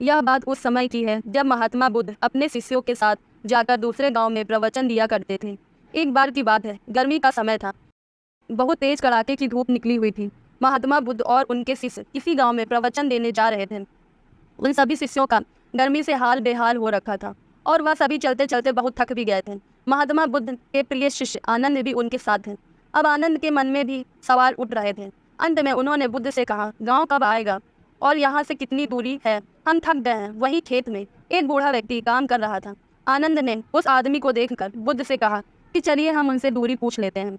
यह बात उस समय की है जब महात्मा बुद्ध अपने शिष्यों के साथ जाकर दूसरे गांव में प्रवचन दिया करते थे। एक बार की बात है, गर्मी का समय था। बहुत तेज कड़ाके की धूप निकली हुई थी। महात्मा बुद्ध और उनके शिष्य किसी गांव में प्रवचन देने जा रहे थे। उन सभी शिष्यों का गर्मी से हाल बेहाल हो रखा था और वह सभी चलते चलते बहुत थक भी गए थे। महात्मा बुद्ध के प्रिय शिष्य आनंद भी उनके साथ थे। अब आनंद के मन में भी सवाल उठ रहे थे। अंत में उन्होंने बुद्ध से कहा, गांव कब आएगा और यहाँ से कितनी दूरी है? हम थक गए हैं। वहीं खेत में एक बूढ़ा व्यक्ति काम कर रहा था। आनंद ने उस आदमी को देखकर बुद्ध से कहा कि चलिए हम उनसे दूरी पूछ लेते हैं।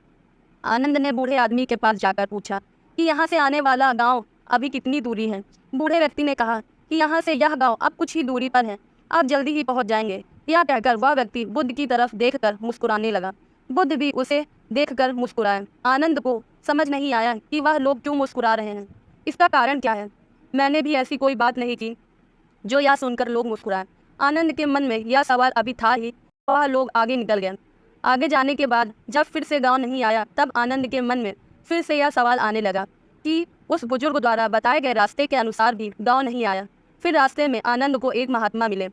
आनंद ने बूढ़े आदमी के पास जाकर पूछा कि यहाँ से आने वाला गांव अभी कितनी दूरी है? बूढ़े व्यक्ति ने कहा कि यहाँ से यह गांव अब कुछ ही दूरी पर है, आप जल्दी ही पहुँच जाएंगे। यह कहकर वह व्यक्ति बुद्ध की तरफ देखकर मुस्कुराने लगा। बुद्ध भी उसे देखकर मुस्कुराए। आनंद को समझ नहीं आया कि वह लोग क्यों मुस्कुरा रहे हैं। इसका कारण क्या है? मैंने भी ऐसी कोई बात नहीं की जो यह सुनकर लोग मुस्कुराए। आनंद के मन में यह सवाल अभी था ही, वह लोग आगे निकल गए। आगे जाने के बाद जब फिर से गांव नहीं आया, तब आनंद के मन में फिर से यह सवाल आने लगा कि उस बुजुर्ग द्वारा बताए गए रास्ते के अनुसार भी गांव नहीं आया। फिर रास्ते में आनंद को एक महात्मा मिले।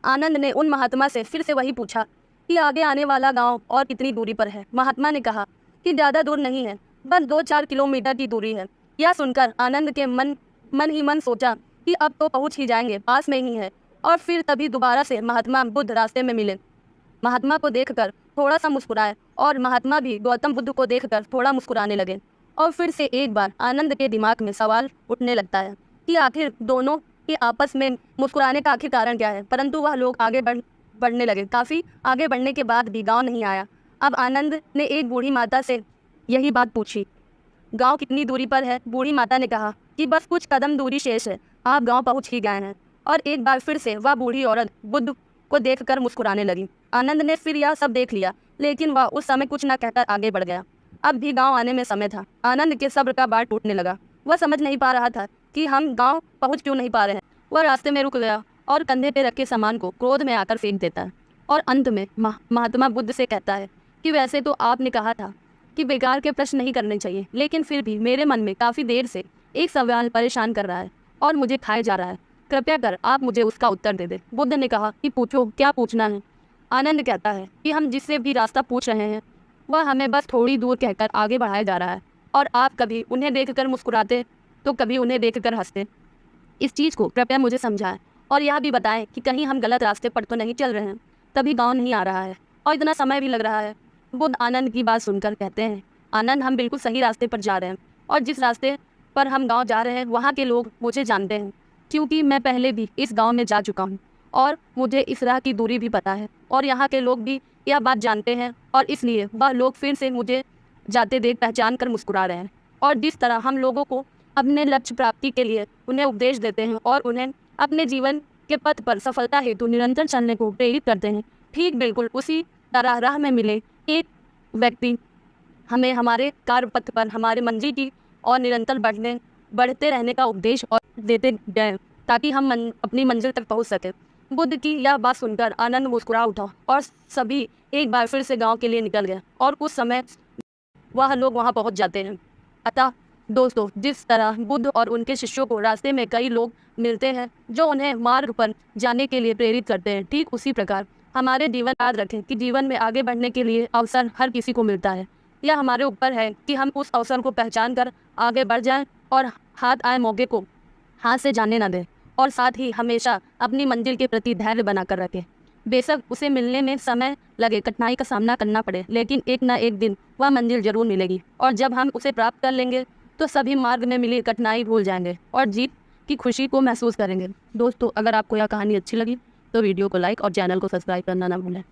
आनंद ने उन महात्मा से फिर से वही पूछा कि आगे आने वाला गांव और कितनी दूरी पर है? महात्मा ने कहा कि ज़्यादा दूर नहीं है, बस 2-4 किलोमीटर की दूरी है। यह सुनकर आनंद के मन ही मन सोचा कि अब तो पहुंच ही जाएंगे, पास में ही है। और फिर तभी दोबारा से महात्मा बुद्ध रास्ते में मिले। महात्मा को देखकर थोड़ा सा मुस्कुराए और महात्मा भी गौतम बुद्ध को देखकर थोड़ा मुस्कुराने लगे। और फिर से एक बार आनंद के दिमाग में सवाल उठने लगता है कि आखिर दोनों के आपस में मुस्कुराने का आखिर कारण क्या है। परंतु वह लोग आगे बढ़ने लगे। काफ़ी आगे बढ़ने के बाद भी गांव नहीं आया। अब आनंद ने एक बूढ़ी माता से यही बात पूछी, गांव कितनी दूरी पर है? बूढ़ी माता ने कहा कि बस कुछ कदम दूरी शेष है, आप गांव पहुंच ही गए हैं। और एक बार फिर से वह बूढ़ी औरत बुद्ध को देखकर मुस्कुराने लगी। आनंद ने फिर यह सब देख लिया, लेकिन वह उस समय कुछ न कहकर आगे बढ़ गया। अब भी गांव आने में समय था। आनंद के सब्र का बाढ़ टूटने लगा। वह समझ नहीं पा रहा था कि हम गाँव पहुँच क्यों नहीं पा रहे हैं। वह रास्ते में रुक गया और कंधे पर रखे सामान को क्रोध में आकर फेंक देता है। और अंत में महात्मा बुद्ध से कहता है कि वैसे तो आपने कहा था कि बेकार के प्रश्न नहीं करने चाहिए, लेकिन फिर भी मेरे मन में काफ़ी देर से एक सवाल परेशान कर रहा है और मुझे खाए जा रहा है। कृपया कर आप मुझे उसका उत्तर दे दे। बुद्ध ने कहा कि पूछो, क्या पूछना है? आनंद कहता है कि हम जिससे भी रास्ता पूछ रहे हैं वह हमें बस थोड़ी दूर कहकर आगे बढ़ाया जा रहा है और आप कभी उन्हें देखकर मुस्कुराते तो कभी उन्हें देखकर हंसते। इस चीज़ को कृपया मुझे समझाएं और यह भी बताएं कि कहीं हम गलत रास्ते पर तो नहीं चल रहे हैं, तभी गाँव नहीं आ रहा है और इतना समय भी लग रहा है। बुद्ध आनंद की बात सुनकर कहते हैं, आनंद हम बिल्कुल सही रास्ते पर जा रहे हैं और जिस रास्ते पर हम गांव जा रहे हैं वहाँ के लोग मुझे जानते हैं, क्योंकि मैं पहले भी इस गांव में जा चुका हूँ और मुझे इस राह की दूरी भी पता है और यहाँ के लोग भी यह बात जानते हैं और इसलिए वह लोग फिर से मुझे जाते देख पहचान कर मुस्कुरा रहे हैं। और जिस तरह हम लोगों को अपने लक्ष्य प्राप्ति के लिए उन्हें उपदेश देते हैं और उन्हें अपने जीवन के पथ पर सफलता हेतु निरंतर चलने को प्रेरित करते हैं, ठीक बिल्कुल उसी तरह राह में मिले एक व्यक्ति हमें हमारे कार्य पथ पर हमारे मंजिल की और निरंतर बढ़ते रहने का उपदेश और देते गए ताकि हम अपनी मंजिल तक पहुंच सकें। बुद्ध की यह बात सुनकर आनंद मुस्कुरा उठा और सभी एक बार फिर से गांव के लिए निकल गए और कुछ समय वह लोग वहां पहुंच जाते हैं। अतः दोस्तों, जिस तरह बुद्ध और उनके शिष्यों को रास्ते में कई लोग मिलते हैं जो उन्हें मार्ग पर जाने के लिए प्रेरित करते हैं, ठीक उसी प्रकार हमारे जीवन याद रखें कि जीवन में आगे बढ़ने के लिए अवसर हर किसी को मिलता है। यह हमारे ऊपर है कि हम उस अवसर को पहचान कर आगे बढ़ जाएं और हाथ आए मौके को हाथ से जाने न दें और साथ ही हमेशा अपनी मंजिल के प्रति धैर्य बनाकर रखें। बेशक उसे मिलने में समय लगे, कठिनाई का सामना करना पड़े, लेकिन एक न एक दिन वह मंजिल जरूर मिलेगी और जब हम उसे प्राप्त कर लेंगे तो सभी मार्ग में मिली कठिनाई भूल जाएंगे और जीत की खुशी को महसूस करेंगे। दोस्तों, अगर आपको यह कहानी अच्छी लगी तो वीडियो को लाइक और चैनल को सब्सक्राइब करना ना भूलें।